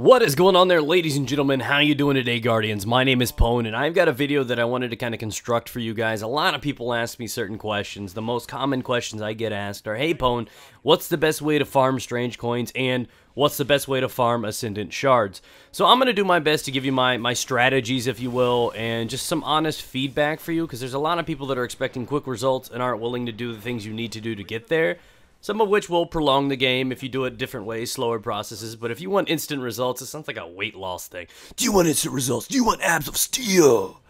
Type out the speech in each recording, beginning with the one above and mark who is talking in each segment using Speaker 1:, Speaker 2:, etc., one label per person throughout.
Speaker 1: What is going on there, ladies and gentlemen? How you doing today, Guardians? My name is Pone, and I've got a video that I wanted to kind of construct for you guys. A lot of people ask me certain questions. The most common questions I get asked are, hey Pone, what's the best way to farm strange coins, and what's the best way to farm Ascendant Shards? So I'm going to do my best to give you my strategies, if you will, and just some honest feedback for you, because there's a lot of people that are expecting quick results and aren't willing to do the things you need to do to get there. Some of which will prolong the game if you do it different ways, slower processes. But if you want instant results, it sounds like a weight loss thing. Do you want instant results? Do you want abs of steel?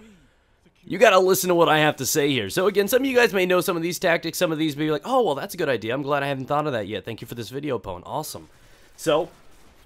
Speaker 1: You gotta listen to what I have to say here. So again, some of you guys may know some of these tactics. Some of these may be like, oh, well, that's a good idea. I'm glad I haven't thought of that yet. Thank you for this video, Pone. Awesome. So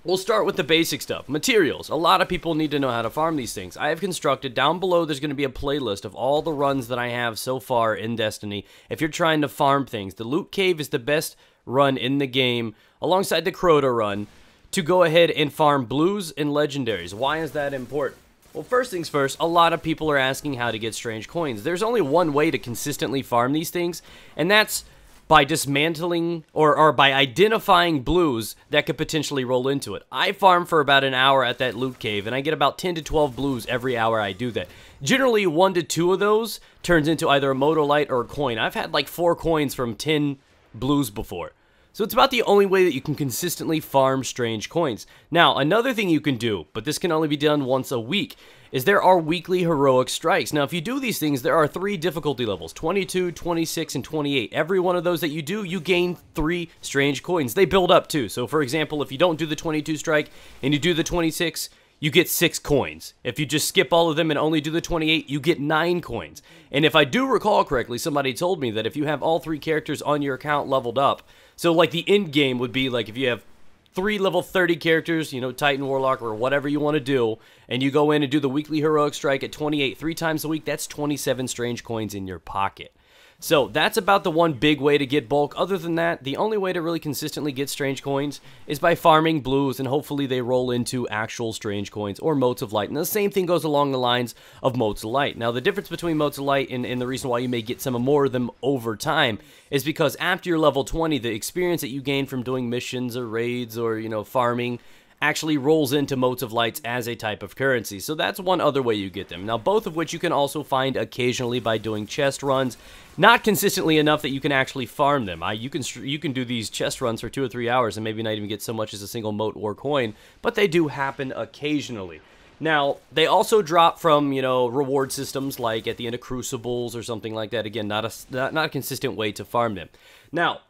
Speaker 1: we'll start with the basic stuff. Materials. A lot of people need to know how to farm these things. I have constructed, down below there's going to be a playlist of all the runs that I have so far in Destiny. If you're trying to farm things, the Loot Cave is the best run in the game, alongside the Preorder run, to go ahead and farm blues and legendaries. Why is that important? Well, first things first, a lot of people are asking how to get strange coins. There's only one way to consistently farm these things, and that's by dismantling or by identifying blues that could potentially roll into it. I farm for about an hour at that loot cave, and I get about 10 to 12 blues every hour I do that. Generally, 1 to 2 of those turns into either a Motolite or a coin. I've had like 4 coins from 10 blues before. So it's about the only way that you can consistently farm strange coins. Now, another thing you can do, but this can only be done once a week, is there are weekly heroic strikes. Now, if you do these things, there are 3 difficulty levels, 22, 26, and 28. Every one of those that you do, you gain 3 strange coins. They build up too. So for example, if you don't do the 22 strike and you do the 26, you get 6 coins. If you just skip all of them and only do the 28, you get 9 coins. And if I do recall correctly, somebody told me that if you have all 3 characters on your account leveled up, so like the end game would be like if you have 3 level 30 characters, you know, Titan, Warlock, or whatever you want to do, and you go in and do the weekly heroic strike at 28 3 times a week, that's 27 strange coins in your pocket. So that's about the one big way to get bulk. Other than that, the only way to really consistently get strange coins is by farming blues, and hopefully they roll into actual strange coins or motes of light. And the same thing goes along the lines of motes of light. Now, the difference between motes of light and the reason why you may get some more of them over time is because after you're level 20, the experience that you gain from doing missions or raids or, you know, farming actually rolls into motes of lights as a type of currency. So that's one other way you get them. Now, both of which you can also find occasionally by doing chest runs. Not consistently enough that you can actually farm them. You can do these chest runs for 2 or 3 hours and maybe not even get so much as a single mote or coin, but they do happen occasionally. Now, they also drop from, you know, reward systems like at the end of Crucibles or something like that. Again, not a consistent way to farm them. Now,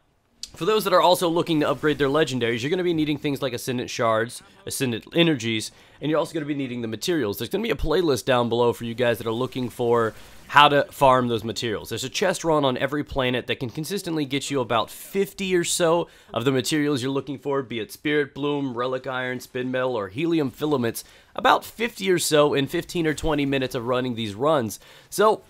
Speaker 1: for those that are also looking to upgrade their legendaries, you're going to be needing things like Ascendant Shards, Ascendant Energies, and you're also going to be needing the materials. There's going to be a playlist down below for you guys that are looking for how to farm those materials. There's a chest run on every planet that can consistently get you about 50 or so of the materials you're looking for, be it Spirit Bloom, Relic Iron, Spin Metal, or Helium Filaments, about 50 or so in 15 or 20 minutes of running these runs. So,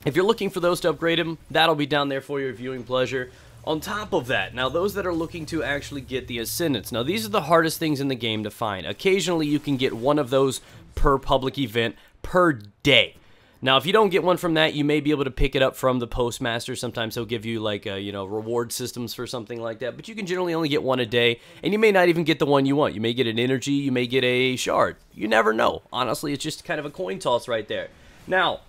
Speaker 1: if you're looking for those to upgrade them, that'll be down there for your viewing pleasure. On top of that, now those that are looking to actually get the Ascendants, now these are the hardest things in the game to find. Occasionally you can get one of those per public event per day. Now if you don't get one from that, you may be able to pick it up from the postmaster. Sometimes he'll give you like you know, reward systems for something like that, but you can generally only get one a day, and you may not even get the one you want. You may get an energy, you may get a shard. You never know. Honestly, it's just kind of a coin toss right there. Now,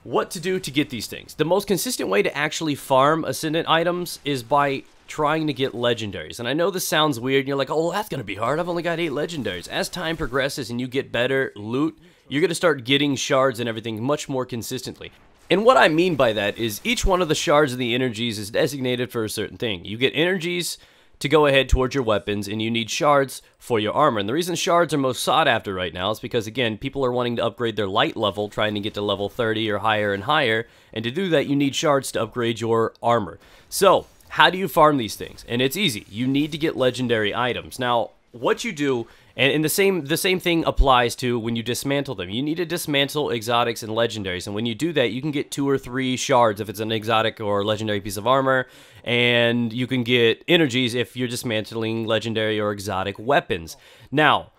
Speaker 1: what to do to get these things. The most consistent way to actually farm Ascendant items is by trying to get legendaries. And I know this sounds weird, and you're like, oh, that's going to be hard. I've only got 8 legendaries. As time progresses and you get better loot, you're going to start getting shards and everything much more consistently. And what I mean by that is each one of the shards of the energies is designated for a certain thing. You get energies to go ahead towards your weapons, and you need shards for your armor. And the reason shards are most sought after right now is because, again, people are wanting to upgrade their light level, trying to get to level 30 or higher and higher, and to do that you need shards to upgrade your armor. So, how do you farm these things? And it's easy. You need to get legendary items. Now, what you do, and the same thing applies to when you dismantle them. You need to dismantle exotics and legendaries, and when you do that, you can get 2 or 3 shards if it's an exotic or legendary piece of armor, and you can get energies if you're dismantling legendary or exotic weapons. Now,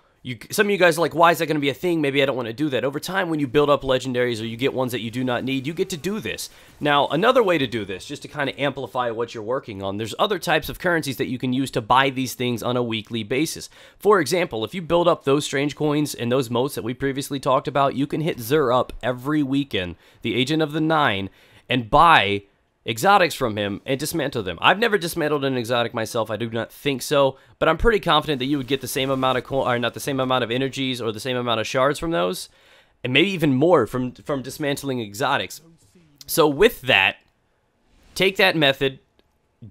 Speaker 1: Some of you guys are like, why is that going to be a thing? Maybe I don't want to do that. Over time, when you build up legendaries or you get ones that you do not need, you get to do this. Now, another way to do this, just to kind of amplify what you're working on, there's other types of currencies that you can use to buy these things on a weekly basis. For example, if you build up those strange coins and those motes that we previously talked about, you can hit Zur up every weekend, the Agent of the Nine, and buy exotics from him and dismantle them. I've never dismantled an exotic myself. I do not think so, but I'm pretty confident that you would get the same amount of or not the same amount of energies or the same amount of shards from those, and maybe even more from dismantling exotics. So with that, take that method,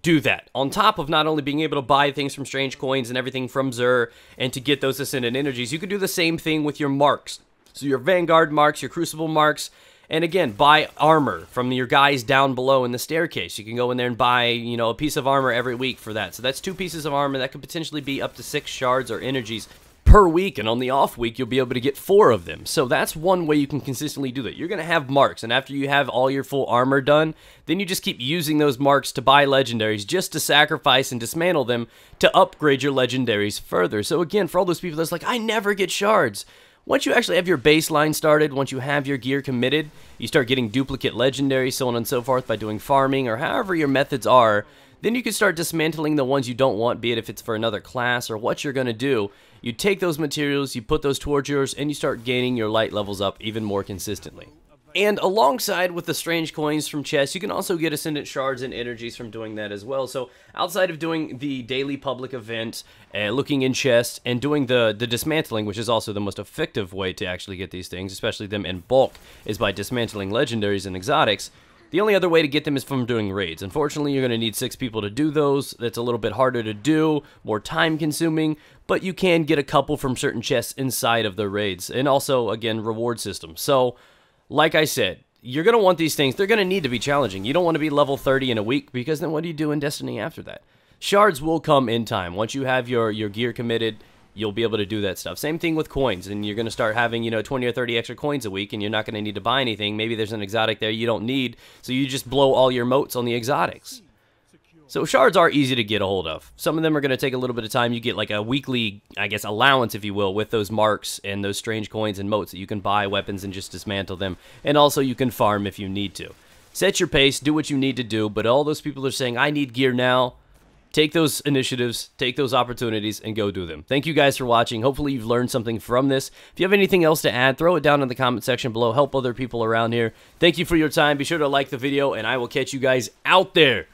Speaker 1: do that. On top of not only being able to buy things from strange coins and everything from Zur and to get those ascendant energies, you could do the same thing with your marks. So your Vanguard marks, your Crucible marks. And again, buy armor from your guys down below in the staircase. You can go in there and buy, you know, a piece of armor every week for that. So that's 2 pieces of armor. That could potentially be up to 6 shards or energies per week. And on the off week, you'll be able to get 4 of them. So that's one way you can consistently do that. You're going to have marks. And after you have all your full armor done, then you just keep using those marks to buy legendaries just to sacrifice and dismantle them to upgrade your legendaries further. So again, for all those people that's like, I never get shards. Once you actually have your baseline started, once you have your gear committed, you start getting duplicate legendaries, so on and so forth, by doing farming or however your methods are. Then you can start dismantling the ones you don't want, be it if it's for another class or what you're going to do. You take those materials, you put those towards yours, and you start gaining your light levels up even more consistently. And alongside with the strange coins from chests, you can also get Ascendant Shards and energies from doing that as well. So outside of doing the daily public event, looking in chests, and doing the dismantling, which is also the most effective way to actually get these things, especially them in bulk, is by dismantling legendaries and exotics. The only other way to get them is from doing raids. Unfortunately, you're going to need 6 people to do those. That's a little bit harder to do, more time consuming, but you can get a couple from certain chests inside of the raids. And also, again, reward systems. So like I said, you're going to want these things. They're going to need to be challenging. You don't want to be level 30 in a week, because then what do you do in Destiny after that? Shards will come in time. Once you have your gear committed, you'll be able to do that stuff. Same thing with coins, and you're going to start having, you know, 20 or 30 extra coins a week, and you're not going to need to buy anything. Maybe there's an exotic there you don't need, so you just blow all your motes on the exotics. So shards are easy to get a hold of. Some of them are going to take a little bit of time. You get like a weekly, I guess, allowance, if you will, with those marks and those strange coins and motes that you can buy weapons and just dismantle them. And also you can farm if you need to. Set your pace, do what you need to do, but all those people are saying, I need gear now. Take those initiatives, take those opportunities, and go do them. Thank you guys for watching. Hopefully you've learned something from this. If you have anything else to add, throw it down in the comment section below. Help other people around here. Thank you for your time. Be sure to like the video, and I will catch you guys out there.